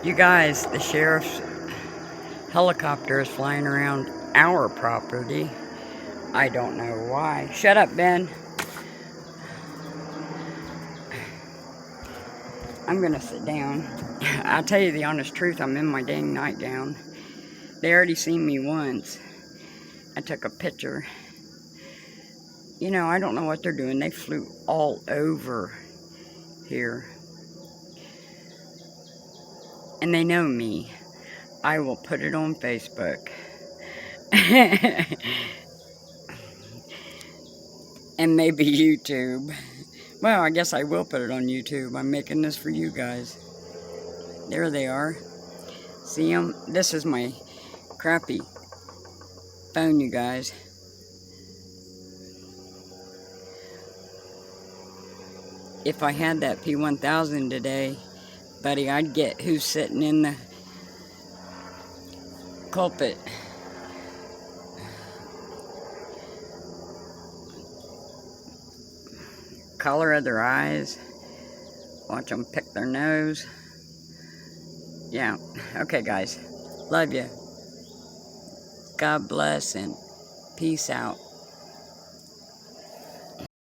You guys, the sheriff's helicopter is flying around our property. I don't know why. Shut up, Ben. I'm gonna sit down. I'll tell you the honest truth, I'm in my dang nightgown. They already seen me once. I took a picture. You know, I don't know what they're doing. They flew all over here. And they know me. I will put it on Facebook. And maybe YouTube. Well, I guess I will put it on YouTube. I'm making this for you guys. There they are. See them? This is my crappy phone, you guys. If I had that P1000 today, buddy, I'd get who's sitting in the culprit. Color of their eyes. Watch them pick their nose. Yeah. Okay, guys. Love you. God bless and peace out.